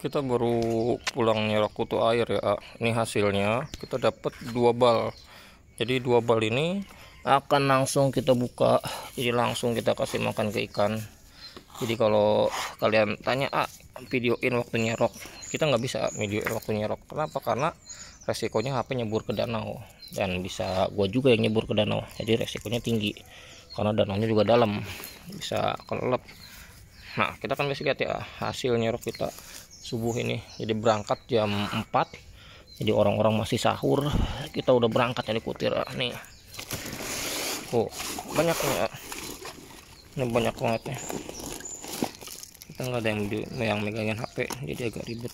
Kita baru pulang nyerok kutu air ya. Ini hasilnya kita dapat 2 bal. Jadi 2 bal ini akan langsung kita buka, jadi langsung kita kasih makan ke ikan. Jadi kalau kalian tanya videoin waktu nyerok, kita nggak bisa videoin waktu nyerok. Kenapa? Karena resikonya HP nyebur ke danau, dan bisa gua juga yang nyebur ke danau, jadi resikonya tinggi karena danaunya juga dalam, bisa kelelep. Nah, kita kan bisa lihat ya hasil nyerok kita subuh ini. Jadi berangkat jam 4, jadi orang-orang masih sahur, kita udah berangkat dari kutir nih. Oh, banyak nih, ini banyak banget nih. Kita nggak ada yang megangin HP, jadi agak ribet.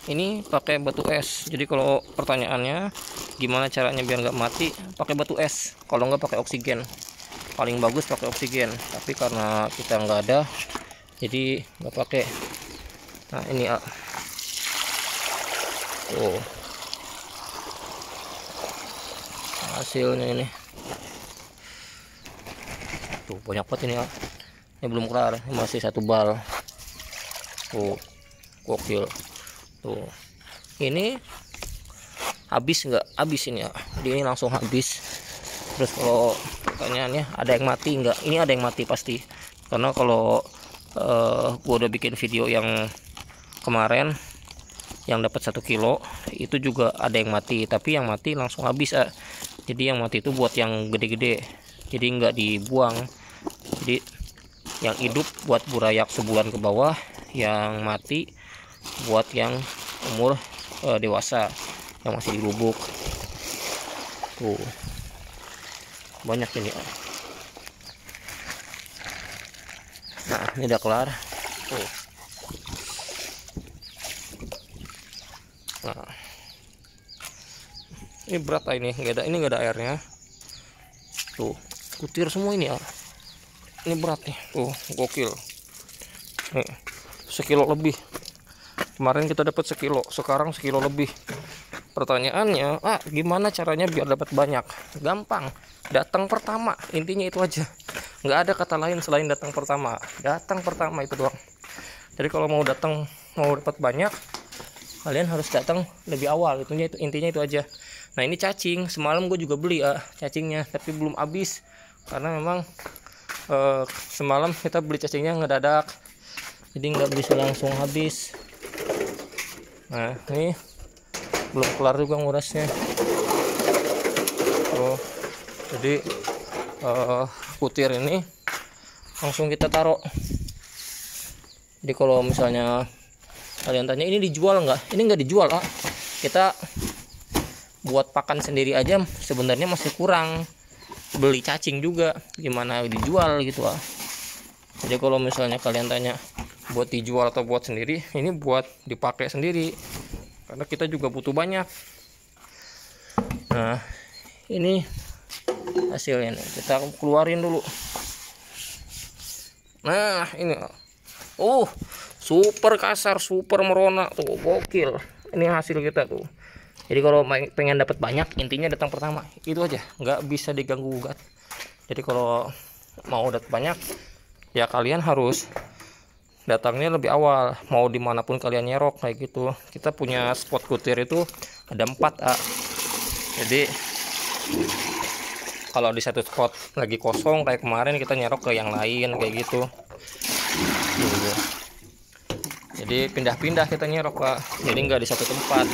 Ini pakai batu es. Jadi kalau pertanyaannya gimana caranya biar nggak mati, pakai batu es. Kalau nggak pakai oksigen, paling bagus pakai oksigen. Tapi karena kita nggak ada, jadi nggak pakai. Nah ini tuh hasilnya ini. Tuh banyak banget ini ini belum kelar, ini masih 1 bal. Tuh gokil. Tuh ini habis nggak? Habis ini ya, dia ini langsung habis. Terus kalau pertanyaannya ada yang mati nggak? Ini ada yang mati pasti, karena kalau gua udah bikin video yang kemarin yang dapat 1 kilo itu juga ada yang mati, tapi yang mati langsung habis. Jadi yang mati itu buat yang gede-gede, jadi nggak dibuang. Jadi yang hidup buat burayak sebulan ke bawah, yang mati buat yang umur dewasa yang masih di lubuk. Tuh banyak ini. Nah ini udah kelar. Tuh. Nah ini berat ini nggak ada airnya. Tuh kutir semua ini ya. Ini berat nih. Tuh gokil nih, 1 kilo lebih. Kemarin kita dapat 1 kilo, sekarang 1 kilo lebih. Pertanyaannya, gimana caranya biar dapat banyak? Gampang, datang pertama. Intinya itu aja, nggak ada kata lain selain datang pertama. Datang pertama itu doang. Jadi kalau mau dapat banyak, kalian harus datang lebih awal. Intinya itu aja. Nah ini cacing, semalam gue juga beli cacingnya, tapi belum habis karena memang semalam kita beli cacingnya ngedadak, jadi nggak bisa langsung habis. Nah ini belum kelar juga ngurasnya. Jadi kutir ini langsung kita taruh. Jadi kalau misalnya kalian tanya ini dijual nggak, ini nggak dijual. Kita buat pakan sendiri aja sebenarnya masih kurang, beli cacing juga gimana dijual gitu. Jadi kalau misalnya kalian tanya buat dijual atau buat sendiri, ini buat dipakai sendiri karena kita juga butuh banyak. Nah ini hasilnya nih, kita keluarin dulu. Nah ini super kasar, super merona tuh, gokil. Ini hasil kita tuh. Jadi kalau pengen dapat banyak, intinya datang pertama, itu aja, nggak bisa diganggu gugat. Jadi kalau mau dapat banyak ya kalian harus datangnya lebih awal, mau dimanapun kalian nyerok kayak gitu. Kita punya spot kutir itu ada 4 jadi kalau di satu spot lagi kosong kayak kemarin, kita nyerok ke yang lain kayak gitu. Jadi pindah-pindah kita nyerok jadi nggak di satu tempat.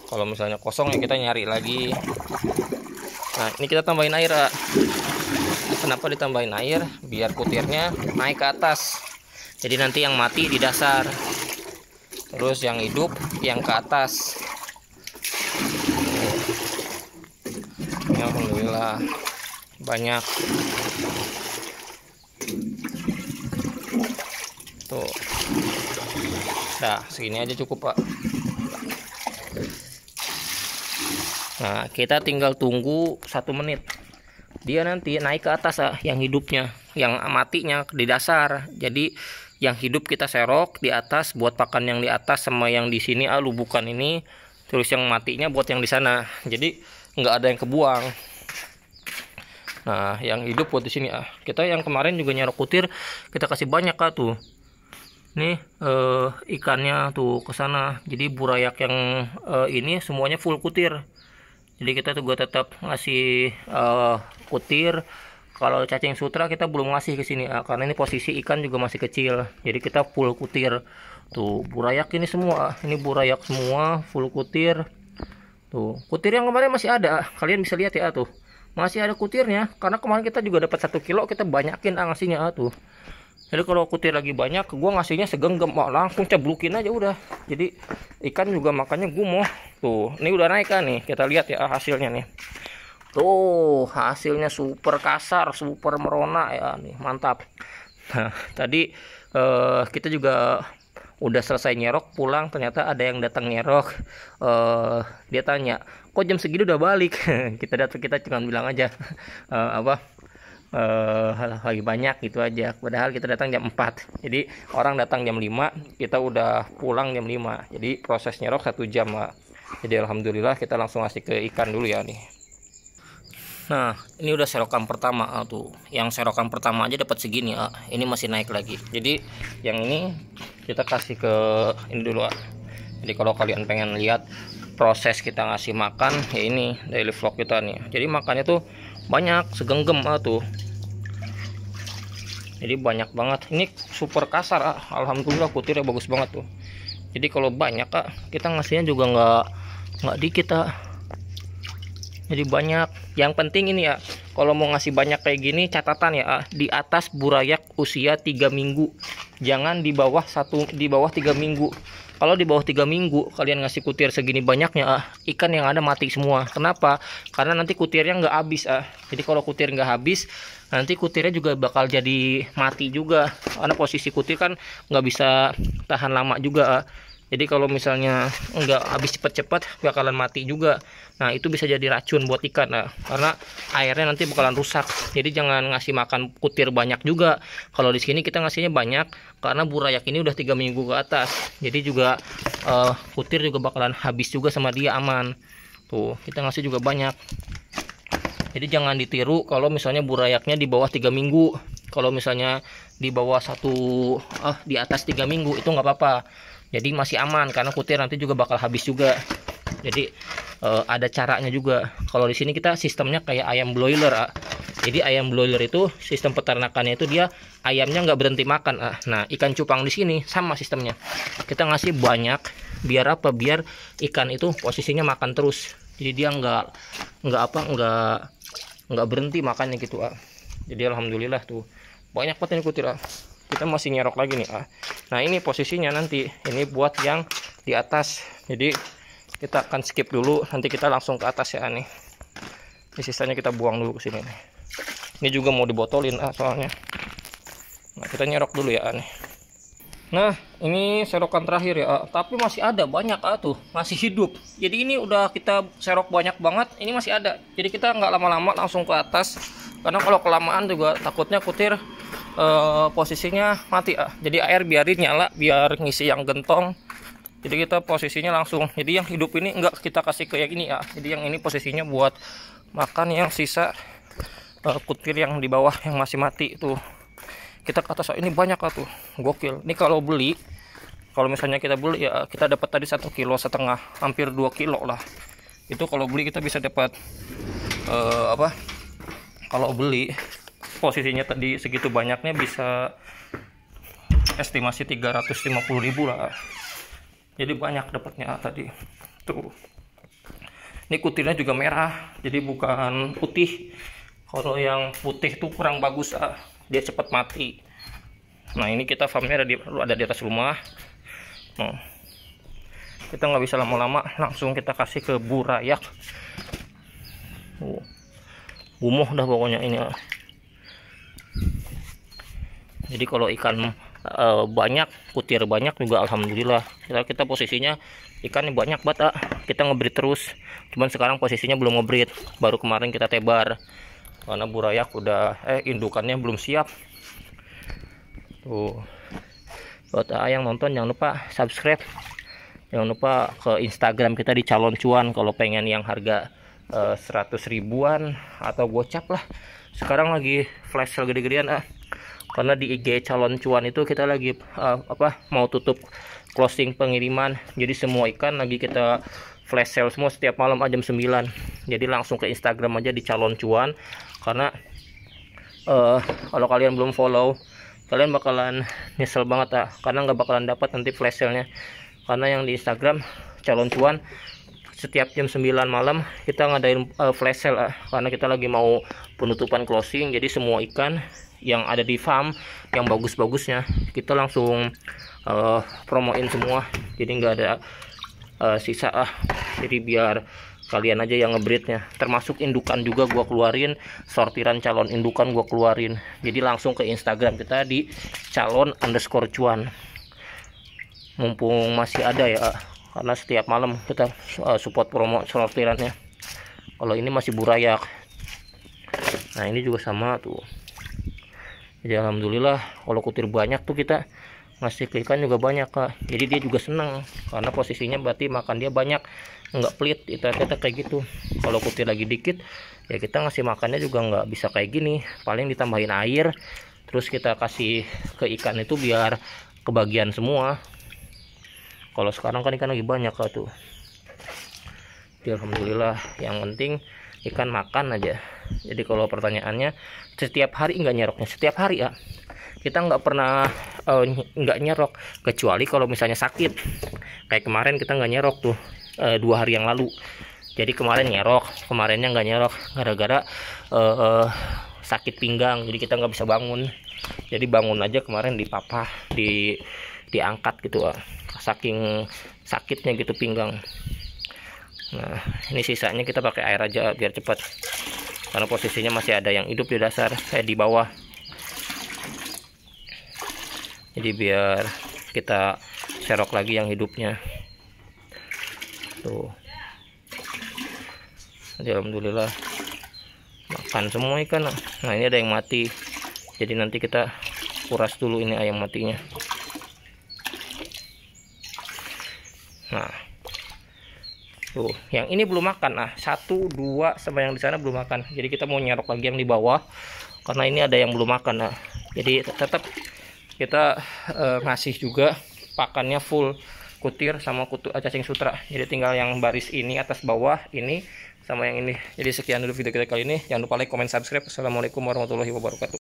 Kalau misalnya kosong ya kita nyari lagi. Nah ini kita tambahin air. Kenapa ditambahin air? Biar kutirnya naik ke atas. Jadi nanti yang mati di dasar, terus yang hidup yang ke atas. Ya, alhamdulillah banyak. Tuh. Nah segini aja cukup Pak. Nah kita tinggal tunggu 1 menit, dia nanti naik ke atas yang hidupnya, yang matinya di dasar. Jadi yang hidup kita serok di atas buat pakan yang di atas sama yang di sini lubukan ini, terus yang matinya buat yang di sana. Jadi nggak ada yang kebuang. Nah, yang hidup buat di sini kita yang kemarin juga nyerok kutir, kita kasih banyak tuh. Nih ikannya tuh ke sana. Jadi burayak yang ini semuanya full kutir. Jadi kita juga tetap ngasih kutir. Kalau cacing sutra kita belum ngasih ke sini karena ini posisi ikan juga masih kecil. Jadi kita full kutir. Tuh burayak ini semua, ini burayak semua full kutir. Tuh kutir yang kemarin masih ada, kalian bisa lihat ya tuh. Masih ada kutirnya karena kemarin kita juga dapat 1 kilo, kita banyakin ngasihnya tuh. Jadi kalau kutir lagi banyak gua ngasihnya segenggam langsung ceblukin aja udah. Jadi ikan juga makanya gua mau tuh, ini udah naik kan nih, kita lihat ya hasilnya nih. Tuh hasilnya super kasar, super merona ya nih, mantap. Nah tadi kita juga udah selesai nyerok pulang, ternyata ada yang datang nyerok. Dia tanya, kok jam segini udah balik? kita cuma bilang aja lagi banyak gitu aja, padahal kita datang jam 4. Jadi orang datang jam 5, kita udah pulang jam 5. Jadi proses nyerok 1 jam. Jadi alhamdulillah kita langsung ngasih ke ikan dulu ya nih. Nah ini udah serokan pertama tuh, yang serokan pertama aja dapat segini ini masih naik lagi. Jadi yang ini kita kasih ke ini dulu. Jadi kalau kalian pengen lihat proses kita ngasih makan ya, ini daily vlog kita nih. Jadi makannya tuh banyak segenggam tuh. Jadi banyak banget, ini super kasar alhamdulillah kutirnya bagus banget tuh. Jadi kalau banyak kita ngasihnya juga nggak dikit jadi banyak. Yang penting ini ya, kalau mau ngasih banyak kayak gini catatan ya, di atas burayak usia 3 minggu, jangan di bawah 3 minggu. Kalau di bawah 3 minggu kalian ngasih kutir segini banyaknya, ikan yang ada mati semua. Kenapa? Karena nanti kutirnya nggak habis Jadi kalau kutir nggak habis, nanti kutirnya juga bakal jadi mati juga. Karena posisi kutir kan nggak bisa tahan lama juga. Jadi kalau misalnya nggak habis cepat-cepat bakalan mati juga. Nah itu bisa jadi racun buat ikan karena airnya nanti bakalan rusak. Jadi jangan ngasih makan kutir banyak juga. Kalau di sini kita ngasihnya banyak karena burayak ini udah 3 minggu ke atas. Jadi juga kutir juga bakalan habis juga sama dia, aman. Tuh kita ngasih juga banyak. Jadi jangan ditiru kalau misalnya burayaknya di bawah 3 minggu. Kalau misalnya di bawah di atas 3 minggu itu nggak apa-apa. Jadi masih aman karena kutir nanti juga bakal habis juga. Jadi ada caranya juga. Kalau di sini kita sistemnya kayak ayam broiler. Jadi ayam broiler itu sistem peternakannya itu dia ayamnya nggak berhenti makan. Nah ikan cupang di sini sama sistemnya. Kita ngasih banyak biar apa? Biar ikan itu posisinya makan terus. Jadi dia nggak berhenti makannya gitu. Jadi alhamdulillah tuh banyak banget ini kutir. Kita masih nyerok lagi nih Nah ini posisinya nanti ini buat yang di atas. Jadi kita akan skip dulu, nanti kita langsung ke atas ya nih. Ini sisanya kita buang dulu ke sini nih. Ini juga mau dibotolin soalnya. Nah kita nyerok dulu ya nih. Nah ini serokan terakhir ya tapi masih ada banyak tuh, masih hidup. Jadi ini udah kita serok banyak banget, ini masih ada. Jadi kita nggak lama-lama langsung ke atas karena kalau kelamaan juga takutnya kutir posisinya mati Jadi air biarin nyala biar ngisi yang gentong. Jadi kita posisinya langsung. Jadi yang hidup ini enggak kita kasih ke yang ini Jadi yang ini posisinya buat makan yang sisa kutir yang di bawah yang masih mati tuh. Kita ke atas ini banyak tuh, gokil. Ini kalau beli, kalau misalnya kita beli ya kita dapat tadi 1,5 kilo, hampir 2 kilo lah. Itu kalau beli kita bisa dapat kalau beli posisinya tadi segitu banyaknya bisa estimasi 350.000 lah. Jadi banyak dapatnya tadi tuh. Ini kutirnya juga merah, jadi bukan putih. Kalau yang putih tuh kurang bagus dia cepat mati. Nah ini kita farmnya ada di atas rumah. Kita nggak bisa lama-lama, langsung kita kasih ke burayak. Gumoh dah pokoknya ini Jadi kalau ikan banyak, kutir banyak juga alhamdulillah. Kita posisinya ikannya banyak banget kita ngebreed terus. Cuman sekarang posisinya belum ngebreed, baru kemarin kita tebar karena burayak udah indukannya belum siap. Tuh buat yang nonton jangan lupa subscribe, jangan lupa ke Instagram kita di Calon Cuan kalau pengen yang harga 100 ribuan atau gocap lah. sekarang lagi flash sale gede-gedean karena di IG calon cuan itu kita lagi mau tutup closing pengiriman. Jadi semua ikan lagi kita flash sale semua setiap malam jam 9. Jadi langsung ke Instagram aja di calon cuan, karena kalau kalian belum follow, kalian bakalan nyesel banget karena nggak bakalan dapat nanti flash sale-nya. Karena yang di Instagram calon cuan setiap jam 9 malam kita ngadain flash sale karena kita lagi mau penutupan closing. Jadi semua ikan yang ada di farm yang bagus-bagusnya kita langsung promoin semua, jadi nggak ada sisa jadi biar kalian aja yang ngebreednya, termasuk indukan juga gua keluarin, sortiran calon indukan gua keluarin. Jadi langsung ke Instagram kita di calon_cuan mumpung masih ada ya, karena setiap malam kita support promo sortirannya. Kalau ini masih burayak, nah ini juga sama tuh. Jadi alhamdulillah kalau kutir banyak tuh kita ngasih ke ikan juga banyak jadi dia juga senang karena posisinya berarti makan dia banyak, nggak pelit. Kita kayak gitu. Kalau kutir lagi dikit ya kita ngasih makannya juga nggak bisa kayak gini, paling ditambahin air terus kita kasih ke ikan itu biar kebagian semua. Kalau sekarang kan ikan lagi banyak tuh. Jadi alhamdulillah, yang penting ikan makan aja. Jadi kalau pertanyaannya setiap hari nggak nyeroknya, setiap hari kita nggak pernah nggak nyerok, kecuali kalau misalnya sakit. Kayak kemarin kita nggak nyerok tuh 2 hari yang lalu. Jadi kemarin nyerok, kemarinnya nggak nyerok gara-gara sakit pinggang, jadi kita nggak bisa bangun. Jadi bangun aja kemarin dipapah, diangkat gitu saking sakitnya gitu pinggang. Nah ini sisanya kita pakai air aja biar cepat, karena posisinya masih ada yang hidup di dasar, di bawah. Jadi biar kita serok lagi yang hidupnya tuh. Jadi alhamdulillah makan semua ikan. Nah ini ada yang mati, jadi nanti kita kuras dulu ini ayam matinya. Nah tuh, yang ini belum makan. 1, 2 sama yang di sana belum makan. Jadi kita mau nyerok lagi yang di bawah karena ini ada yang belum makan. Jadi tetap kita ngasih juga pakannya full kutir sama cacing sutra. Jadi tinggal yang baris ini atas bawah ini sama yang ini. Jadi sekian dulu video kita kali ini. Jangan lupa like, comment, subscribe. Assalamualaikum warahmatullahi wabarakatuh.